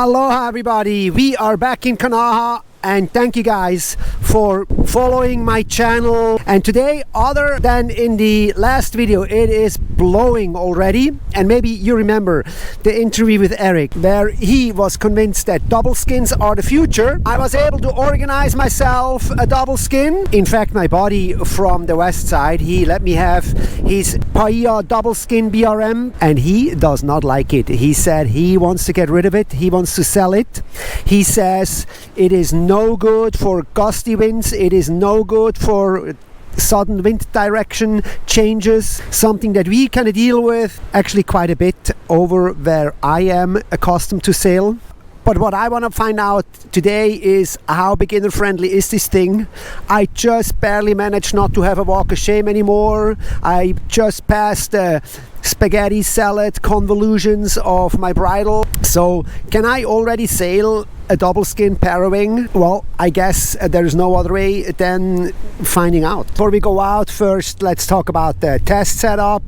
Aloha everybody, we are back in Kanaha and thank you guys for following my channel. And today, other than in the last video, it is blowing already. And maybe you remember the interview with Eric where he was convinced that double skins are the future. I was able to organize myself a double skin. In fact, my buddy from the west side, he let me have his Paia Double Skin BRM and he does not like it. He said he wants to get rid of it. He wants to sell it. He says it is no good for gusty winds. It is no good for sudden wind direction changes, something that we kind of deal with actually quite a bit over where I am accustomed to sail. But what I want to find out today is how beginner friendly is this thing. I just barely managed not to have a walk of shame anymore. I just passed the spaghetti salad convolutions of my bridle. So can I already sail a double skin Parawing? Well, I guess there's no other way than finding out. Before we go out, first let's talk about the test setup.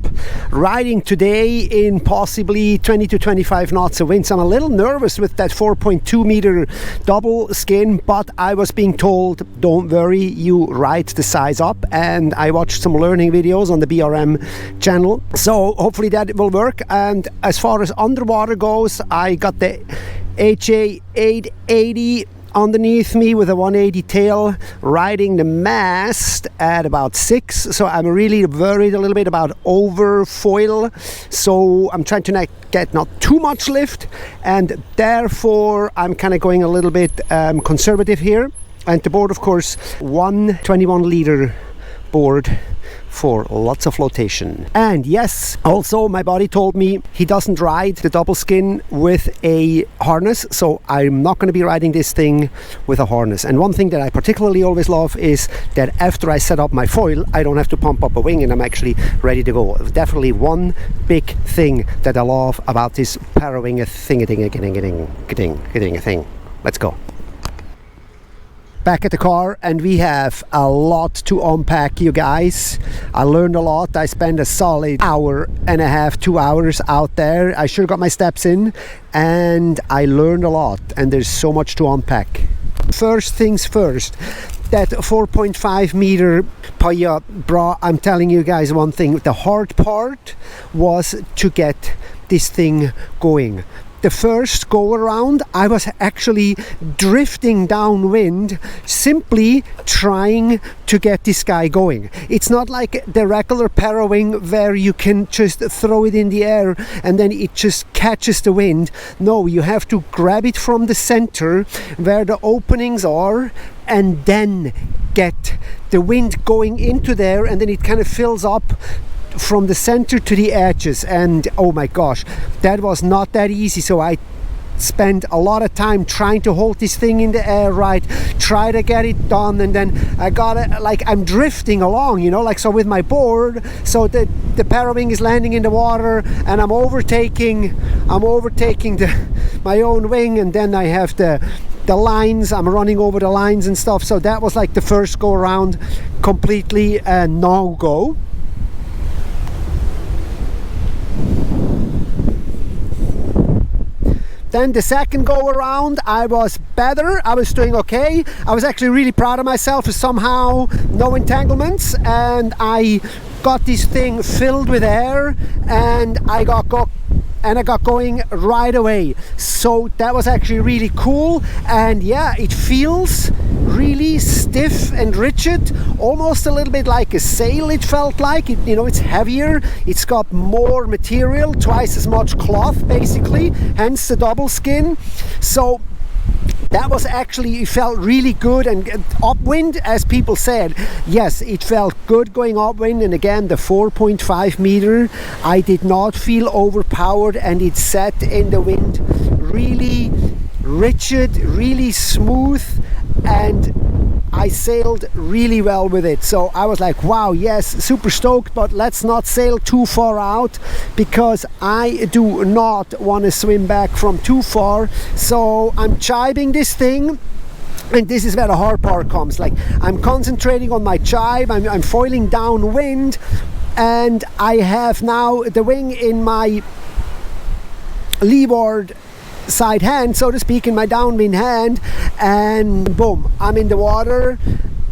Riding today in possibly 20 to 25 knots of winds. I'm a little nervous with that 4.2 meter double skin, but I was being told, don't worry, you ride the size up. And I watched some learning videos on the BRM channel. So hopefully that will work. And as far as underwater goes, I got the HA 880 underneath me with a 180 tail, riding the mast at about 6. So I'm really worried a little bit about overfoil. So I'm trying to not get too much lift, and therefore I'm kind of going a little bit conservative here. And the board, of course, 121 liter board for lots of flotation. And yes, also my buddy told me he doesn't ride the double skin with a harness, so I'm not going to be riding this thing with a harness. And one thing that I particularly always love is that after I set up my foil, I don't have to pump up a wing and I'm actually ready to go. Definitely one big thing that I love about this Parawing thing. Let's go. Back at the car, and we have a lot to unpack, you guys. I learned a lot. I spent a solid hour and a half, 2 hours out there. I sure got my steps in and I learned a lot, and there's so much to unpack. First things first, that 4.5 meter Paia bra, I'm telling you guys one thing, the hard part was to get this thing going. The first go around, I was actually drifting downwind, simply trying to get this guy going. It's not like the regular Parawing where you can just throw it in the air and then it just catches the wind. No, you have to grab it from the center where the openings are and then get the wind going into there, and then it kind of fills up from the center to the edges. And oh my gosh, that was not that easy. So I spent a lot of time trying to hold this thing in the air, right, try to get it done, and then I got it, like I'm drifting along, you know, like so with my board. So the Parawing is landing in the water and I'm overtaking my own wing, and then I have the lines, I'm running over the lines and stuff. So that was like the first go around, completely a no-go. Then the second go around, I was better. I was doing okay. I was actually really proud of myself. Somehow, no entanglements, and I got this thing filled with air, and I got going right away. So that was actually really cool. And yeah, it feels really stiff and rigid, almost a little bit like a sail. It felt like it, you know, it's heavier, it's got more material, twice as much cloth basically, hence the double skin. So that was actually, it felt really good. And upwind, as people said, yes, it felt good going upwind. And again, the 4.5 meter, I did not feel overpowered, and it sat in the wind really rigid, really smooth, and I sailed really well with it. So I was like, wow, yes, super stoked. But let's not sail too far out, because I do not want to swim back from too far. So I'm jibing this thing, and this is where the hard part comes. Like, I'm concentrating on my jibe, I'm foiling downwind, and I have now the wing in my leeward side hand, so to speak, in my downwind hand, and boom, I'm in the water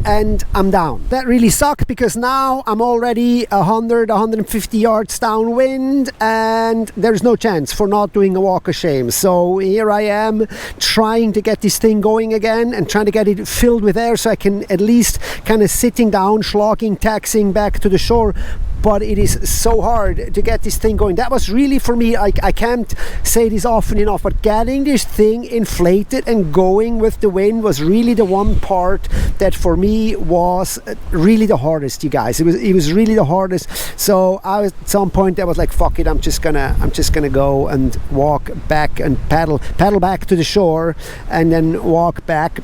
and I'm down. That really sucked because now I'm already 150 yards downwind and there's no chance for not doing a walk of shame. So here I am trying to get this thing going again and trying to get it filled with air so I can at least kind of sitting down, slogging, taxiing back to the shore. But it is so hard to get this thing going. That was really, for me, I can't say this often enough, but getting this thing inflated and going with the wind was really the one part that for me was really the hardest, you guys. It was really the hardest. So at some point I was like, fuck it, I'm just gonna go and walk back and paddle back to the shore and then walk back.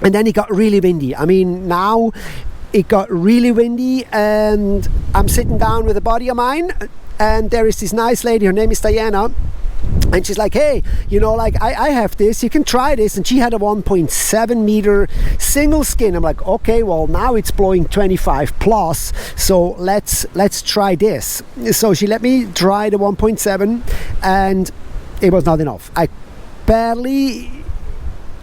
And then it got really windy. I mean, now it got really windy and I'm sitting down with a buddy of mine and there is this nice lady, her name is Diana, and she's like, hey, you know, like I have this, you can try this. And she had a 1.7 meter single skin. I'm like, okay, well now it's blowing 25 plus, so let's try this. So she let me try the 1.7 and it was not enough.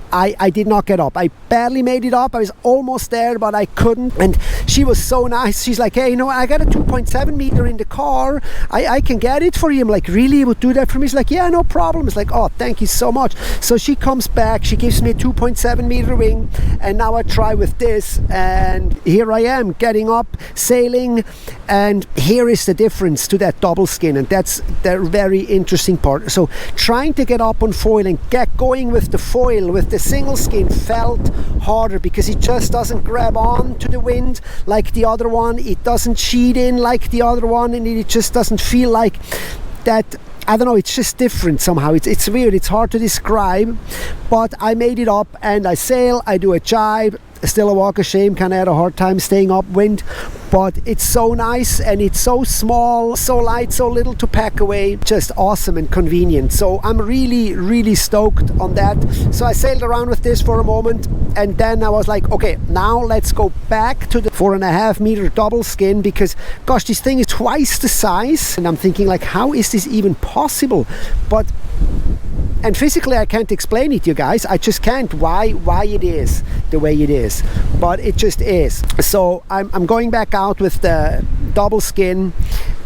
I did not get up. I barely made it up. I was almost there, but I couldn't. And she was so nice. She's like, hey, you know, I got a 2.7 meter in the car. I can get it for you. I'm like, really? You would do that for me? She's like, yeah, no problem. It's like, oh, thank you so much. So she comes back. She gives me a 2.7 meter wing. And now I try with this. And here I am getting up, sailing. And here is the difference to that double skin. And that's the very interesting part. So trying to get up on foil and get going with the foil, with the single skin, felt harder because it just doesn't grab on to the wind like the other one. It doesn't sheet in like the other one, and it just doesn't feel like that. I don't know, it's just different somehow. It's weird, it's hard to describe, but I made it up and I sail, I do a jibe, still a walk of shame, kind of had a hard time staying upwind, but it's so nice and it's so small, so light, so little to pack away, just awesome and convenient. So I'm really stoked on that. So I sailed around with this for a moment and then I was like, okay, now let's go back to the 4.5 meter double skin because gosh, this thing is twice the size. And I'm thinking like, how is this even possible? And physically I can't explain it, you guys. I just can't why it is the way it is, but it just is. So I'm going back out with the double skin,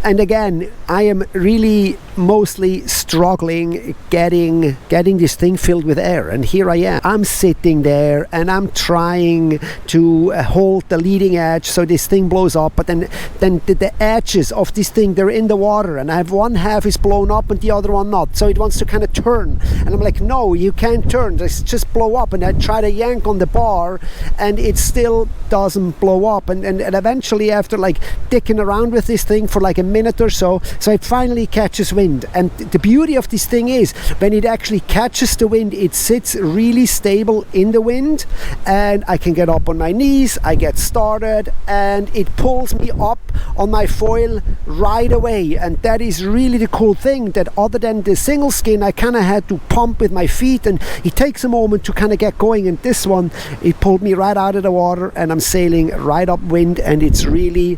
and again I am really mostly struggling getting this thing filled with air. And here I am, I'm sitting there and I'm trying to hold the leading edge so this thing blows up, but then the edges of this thing, they're in the water, and I have one half is blown up and the other one not, so it wants to kind of turn, and I'm like, no, you can't turn, just blow up. And I try to yank on the bar and it still doesn't blow up, and eventually after like dicking around with this thing for like a minute or so it finally catches wind. And the beauty of this thing is when it actually catches the wind, it sits really stable in the wind and I can get up on my knees, I get started, and it pulls me up on my foil right away. And that is really the cool thing, that other than the single skin I kind of had to pump with my feet and it takes a moment to kind of get going, and this one, it pulled me right out of the water and I'm sailing right upwind, and it's really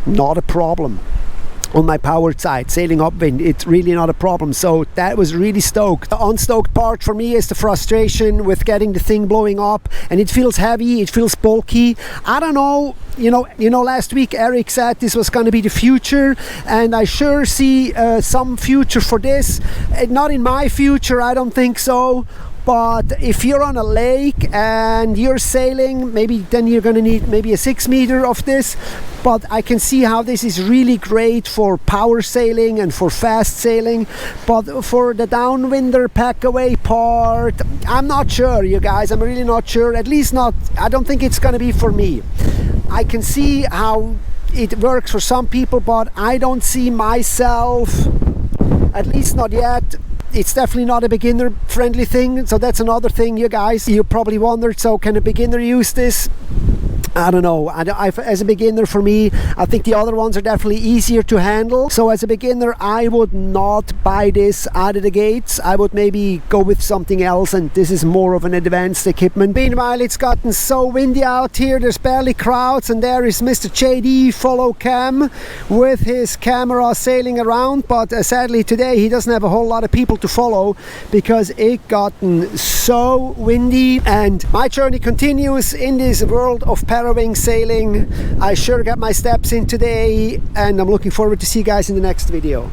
not a problem. On my powered side, sailing upwind, it's really not a problem. So that was really stoked. The unstoked part for me is the frustration with getting the thing blowing up, and it feels heavy, it feels bulky. I don't know, you know last week Eric said this was going to be the future, and I sure see some future for this. Not in my future, I don't think so. But if you're on a lake and you're sailing, maybe then you're going to need maybe a 6 meter of this. But I can see how this is really great for power sailing and for fast sailing. But for the downwinder pack away part, I'm not sure, you guys. I'm really not sure. At least not, I don't think it's going to be for me. I can see how it works for some people, but I don't see myself, at least not yet. It's definitely not a beginner friendly thing, so that's another thing, you guys. You probably wondered, so can a beginner use this? I don't know, as a beginner, for me, I think the other ones are definitely easier to handle. So as a beginner, I would not buy this out of the gates. I would maybe go with something else, and this is more of an advanced equipment. Meanwhile, it's gotten so windy out here, there's barely crowds, and there is Mr. JD follow cam with his camera sailing around, but sadly today he doesn't have a whole lot of people to follow because it gotten so windy. And my journey continues in this world of Parawing sailing. I sure got my steps in today, and I'm looking forward to see you guys in the next video.